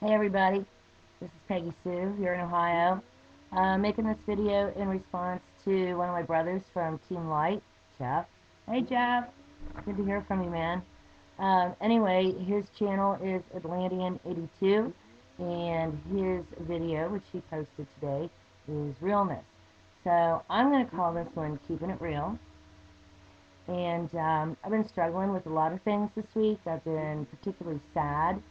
Hey everybody, this is Peggy Sue here in Ohio. Making this video in response to one of my brothers from Team Light, Jeff. Hey Jeff, good to hear from you, man. Anyway, his channel is Atlantean82, and his video, which he posted today, is Realness. So I'm going to call this one Keeping It Real. And I've been struggling with a lot of things this week. I've been particularly sad,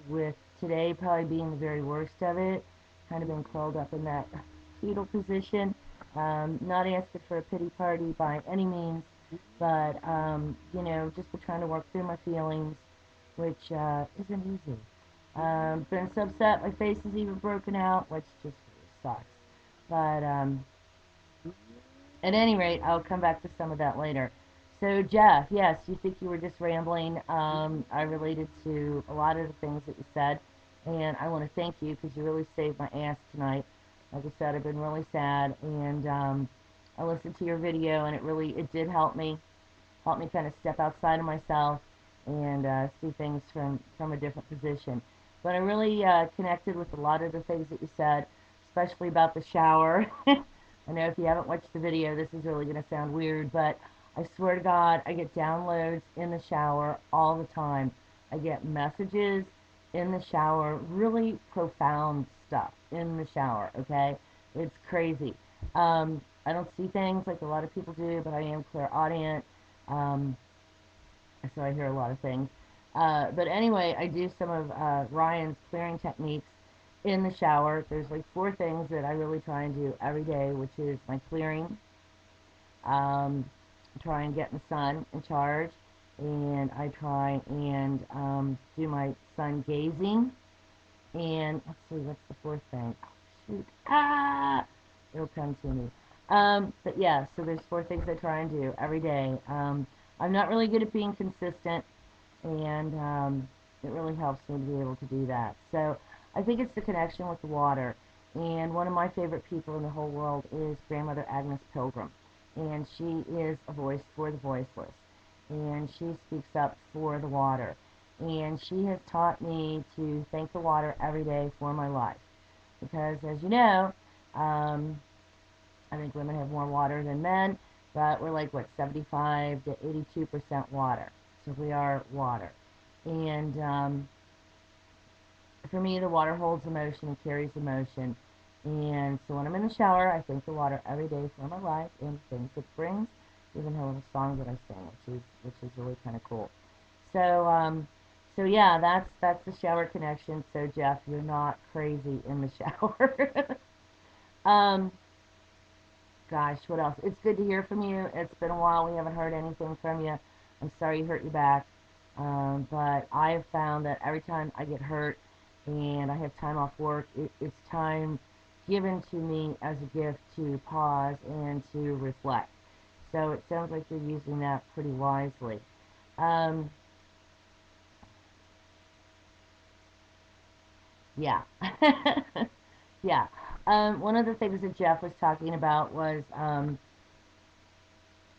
with today probably being the very worst of it. Kind of been curled up in that fetal position. Not asking for a pity party by any means, but, just been trying to work through my feelings, which isn't easy. Been so upset my face is even broken out, which just sucks. But at any rate, I'll come back to some of that later. So, Jeff, yes, you think you were just rambling. I related to a lot of the things that you said, and I want to thank you because you really saved my ass tonight. Like I said, I've been really sad, and I listened to your video, and it did help me kind of step outside of myself and see things from a different position. But I really connected with a lot of the things that you said, especially about the shower. I know if you haven't watched the video, this is really going to sound weird, but I swear to God, I get downloads in the shower all the time. I get messages in the shower, really profound stuff in the shower, okay? It's crazy. I don't see things like a lot of people do, but I am clairaudient, um, so I hear a lot of things. But anyway, I do some of Ryan's clearing techniques in the shower. There's like 4 things that I really try and do every day, which is my clearing, um, try and get the sun in charge, and I try and do my sun gazing. And let's see, what's the 4th thing? Oh, shoot. It'll come to me. But yeah, so there's 4 things I try and do every day. I'm not really good at being consistent, and it really helps me to be able to do that. So I think it's the connection with the water. And one of my favorite people in the whole world is Grandmother Agnes Pilgrim, and she is a voice for the voiceless, and she speaks up for the water. And she has taught me to thank the water every day for my life, because as you know, I think women have more water than men, but we're like, what, 75 to 82% water. So we are water. And for me, the water holds emotion and carries emotion. And so when I'm in the shower, I thank the water every day for my life and things it brings. Even a little song that I sing, which is really kind of cool. So so yeah, that's the shower connection. So Jeff, you're not crazy in the shower. um, Gosh, what else? It's good to hear from you. It's been a while. We haven't heard anything from you. I'm sorry you hurt your back. But I have found that every time I get hurt and I have time off work, it's time given to me as a gift to pause and to reflect. So it sounds like you're using that pretty wisely. Um, yeah. Yeah. One of the things that Jeff was talking about was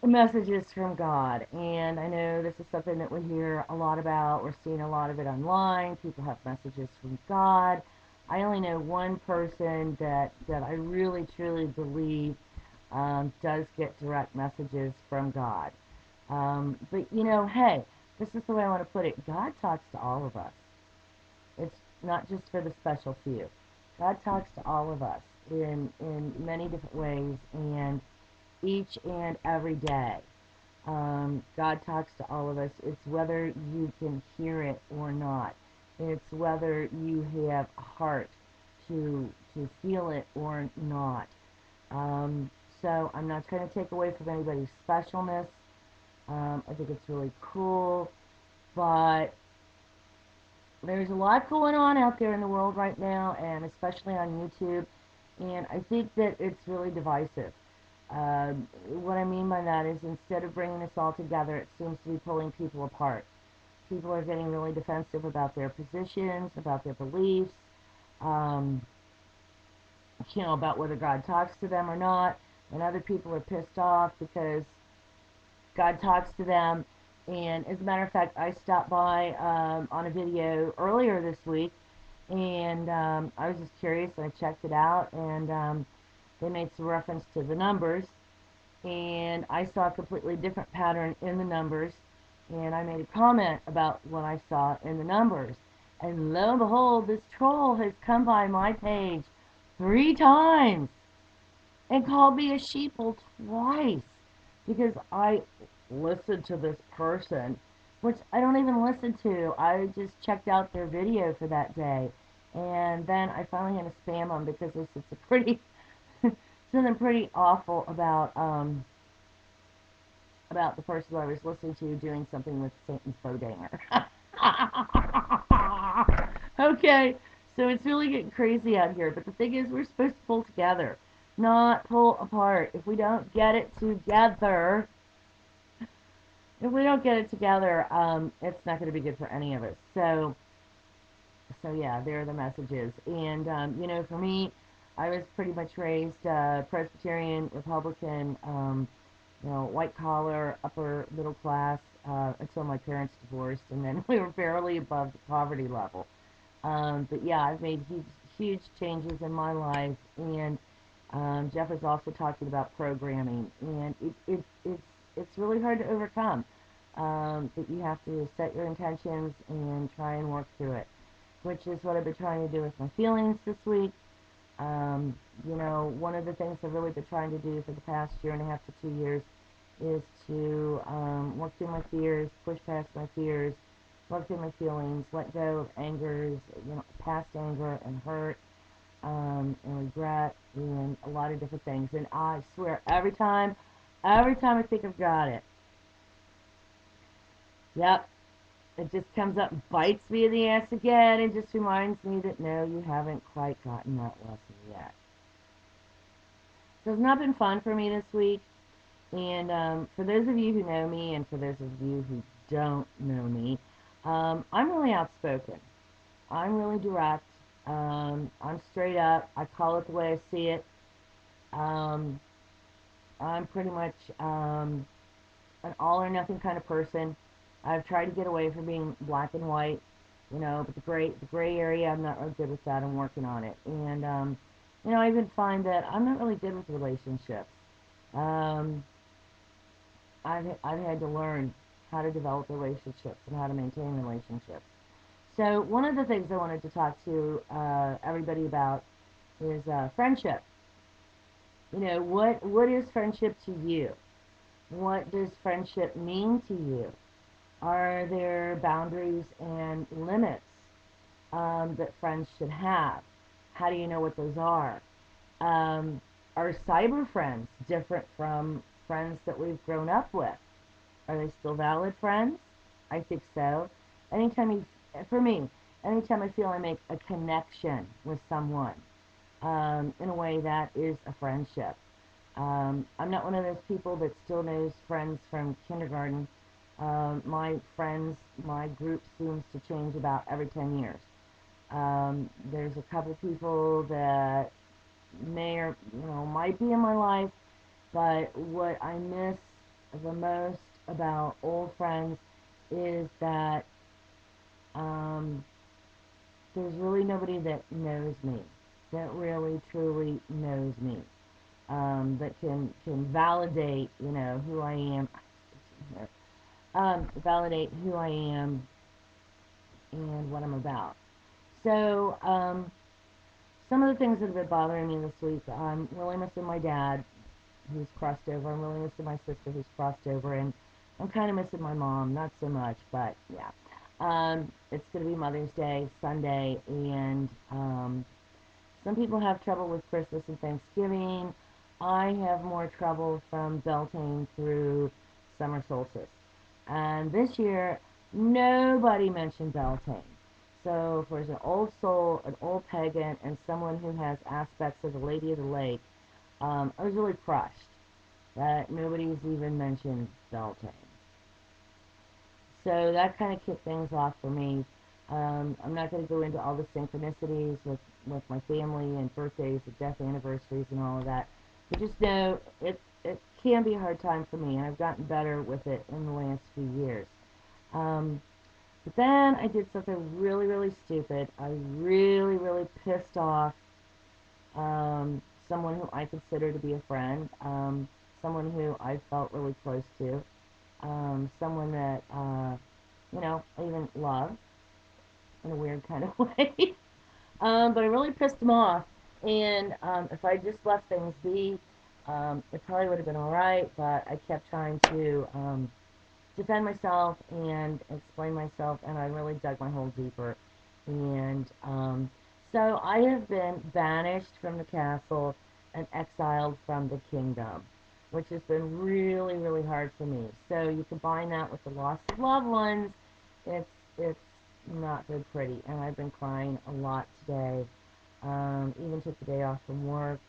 messages from God. And I know this is something that we hear a lot about. We're seeing a lot of it online. People have messages from God. I only know one person that I really truly believe does get direct messages from God. But hey, this is the way I want to put it. God talks to all of us. It's not just for the special few. God talks to all of us in many different ways, and each and every day. God talks to all of us. It's whether you can hear it or not. It's whether you have a heart to feel it or not. Um, so I'm not trying to take away from anybody's specialness. I think it's really cool, but there's a lot going on out there in the world right now, and especially on YouTube, and I think that it's really divisive. What I mean by that is, instead of bringing us all together, it seems to be pulling people apart. People are getting really defensive about their positions, about their beliefs, um, about whether God talks to them or not, and other people are pissed off because God talks to them, And as a matter of fact, I stopped by on a video earlier this week, and I was just curious, and I checked it out, and they made some reference to the numbers, and I saw a completely different pattern in the numbers, and I made a comment about what I saw in the numbers. And lo and behold, this troll has come by my page 3 times and called me a sheeple twice because I listened to this person, which I don't even listen to. I just checked out their video for that day, and then I finally had to spam them because they said something pretty awful about the person I was listening to doing something with Satan's Bowdanger. Okay, so it's really getting crazy out here, but the thing is, we're supposed to pull together, not pull apart. If we don't get it together, it's not going to be good for any of us. So yeah, there are the messages. And for me, I was pretty much raised Presbyterian, Republican, white collar, upper middle class until my parents divorced, and then we were barely above the poverty level. But yeah, I've made huge changes in my life, and Jeff was also talking about programming, and it's really hard to overcome. But you have to set your intentions and try and work through it, which is what I've been trying to do with my feelings this week. One of the things I've really been trying to do for the past year and a half to 2 years is to work through my fears, push past my fears, work through my feelings, let go of angers, past anger and hurt, and regret, and a lot of different things. And I swear, every time I think I've got it, yep, it just comes up and bites me in the ass again and just reminds me that no, you haven't quite gotten that lesson yet. So it's not been fun for me this week. And for those of you who know me, and for those of you who don't know me, I'm really outspoken. I'm really direct. I'm straight up. I call it the way I see it. Um, I'm pretty much an all or nothing kind of person. I've tried to get away from being black and white, but the gray area, I'm not really good with that. I'm working on it. And I even find that I'm not really good with relationships. Um, I've had to learn how to develop relationships and how to maintain relationships. So one of the things I wanted to talk to everybody about is friendship. What is friendship to you? What does friendship mean to you? Are there boundaries and limits that friends should have? How do you know what those are? Um, are cyber friends different from friends that we've grown up with? Are they still valid friends? I think so. Anytime you, for me, anytime I feel I make a connection with someone, in a way that is a friendship. I'm not one of those people that still knows friends from kindergarten. My friends, my group seems to change about every 10 years. There's a couple people that may or might be in my life, but what I miss the most about old friends is that um, there's really nobody that knows me, that really truly knows me, that can validate, who I am, validate who I am and what I'm about. So, some of the things that have been bothering me this week, I'm really missing my dad, who's crossed over. I'm really missing my sister, who's crossed over, and I'm kind of missing my mom, not so much, but yeah. It's going to be Mother's Day, Sunday, and some people have trouble with Christmas and Thanksgiving. I have more trouble from Beltane through summer solstice. And this year, nobody mentioned Beltane. So, for an old soul, an old pagan, and someone who has aspects of the Lady of the Lake, I was really crushed that nobody's even mentioned Beltane. So that kind of kicked things off for me. I'm not going to go into all the synchronicities with my family and birthdays and death anniversaries and all of that. But just know it can be a hard time for me, and I've gotten better with it in the last few years. Um, but then I did something really, really stupid. I really, really pissed off someone who I consider to be a friend, someone who I felt really close to, someone that, I even love in a weird kind of way. But I really pissed him off, and if I just left things be, it probably would have been all right, but I kept trying to defend myself and explain myself, and I really dug my hole deeper. And so I have been banished from the castle and exiled from the kingdom, which has been really, really hard for me. So you combine that with the loss of loved ones, it's not good pretty, and I've been crying a lot today. Even took the day off from work.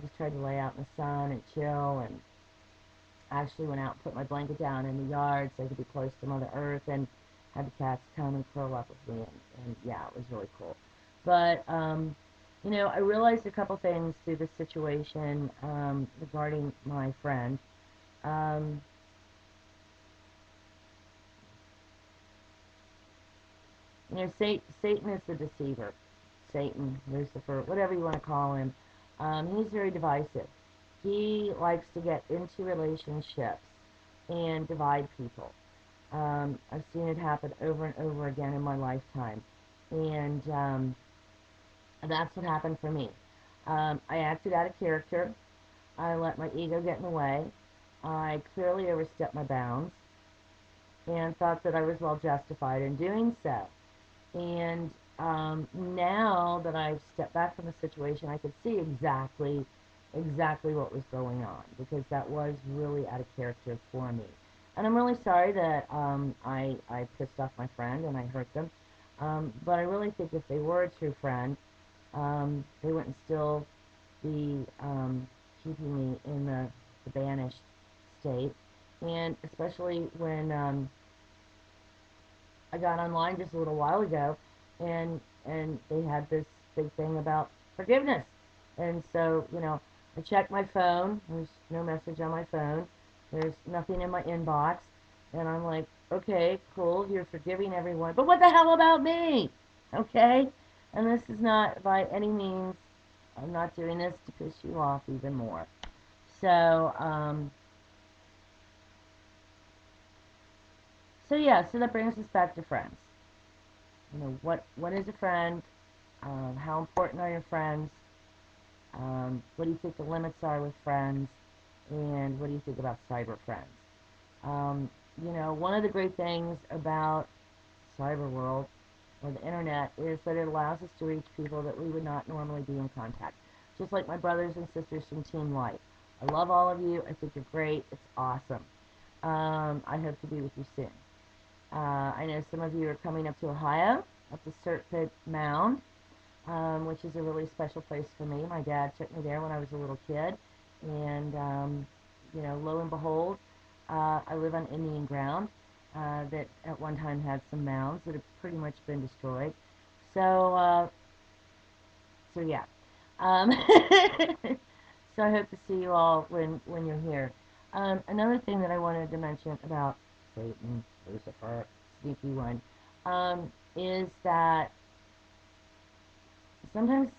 Just tried to lay out in the sun and chill, and actually went out and put my blanket down in the yard so I could be close to Mother Earth, and had the cats come and curl up with me, and yeah, it was really cool. But, I realized a couple things through this situation regarding my friend. Um, Satan is the deceiver. Satan, Lucifer, whatever you want to call him. He's very divisive. He likes to get into relationships and divide people. I've seen it happen over and over again in my lifetime. And that's what happened for me. I acted out of character. I let my ego get in the way. I clearly overstepped my bounds and thought that I was well justified in doing so. And now that I've stepped back from the situation, I could see exactly what was going on, because that was really out of character for me. And I'm really sorry that I pissed off my friend and I hurt them. But I really think if they were a true friend, they wouldn't still be keeping me in the banished state. And especially when I got online just a little while ago, and they had this big thing about forgiveness. And so, I checked my phone. There's no message on my phone. There's nothing in my inbox. And I'm like, okay, cool, you're forgiving everyone. But what the hell about me? Okay? And this is not by any means, I'm not doing this to piss you off even more. So, yeah, so that brings us back to friends. What is a friend? How important are your friends? What do you think the limits are with friends? And what do you think about cyber friends? Um, one of the great things about cyber world or the internet is that it allows us to reach people that we would not normally be in contact. Just like my brothers and sisters from Team Life. I love all of you. I think you're great. It's awesome. I hope to be with you soon. I know some of you are coming up to Ohio, up the Serpent Mound, which is a really special place for me. My dad took me there when I was a little kid, and lo and behold, I live on Indian ground that at one time had some mounds that have pretty much been destroyed. So, yeah. Um, so I hope to see you all when you're here. Another thing that I wanted to mention about Satan, Lucifer, sneaky one, is that sometimes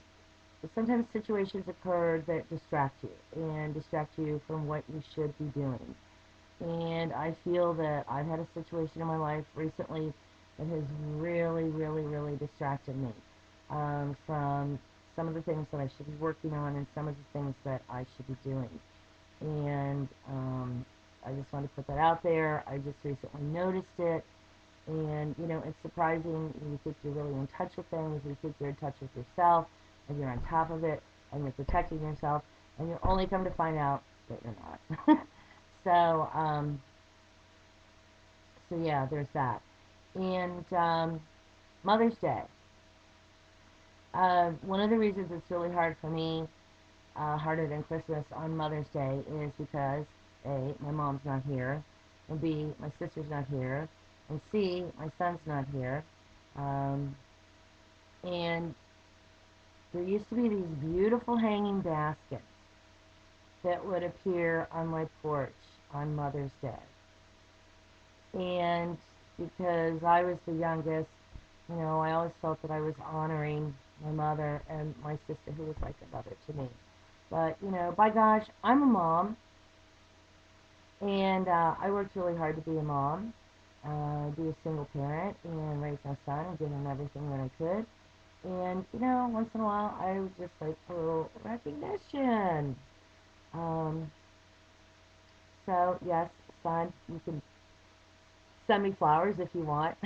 situations occur that distract you and distract you from what you should be doing. And I feel that I've had a situation in my life recently that has really, really, really distracted me from some of the things that I should be working on and some of the things that I should be doing. And I just want to put that out there. I just recently noticed it. And, it's surprising. You think you're really in touch with things. You think you're in touch with yourself, and you're on top of it, and you're protecting yourself, and you only come to find out that you're not. So, yeah, there's that. And Mother's Day. One of the reasons it's really hard for me, harder than Christmas on Mother's Day, is because A, my mom's not here, and B, my sister's not here, and C, my son's not here. And there used to be these beautiful hanging baskets that would appear on my porch on Mother's Day. And because I was the youngest, I always felt that I was honoring my mother and my sister, who was like a mother to me. But, by gosh, I'm a mom, and I worked really hard to be a mom, be a single parent, and raise my son and give him everything that I could. And, once in a while, I would just like a little recognition. Um, so, yes, son, you can send me flowers if you want.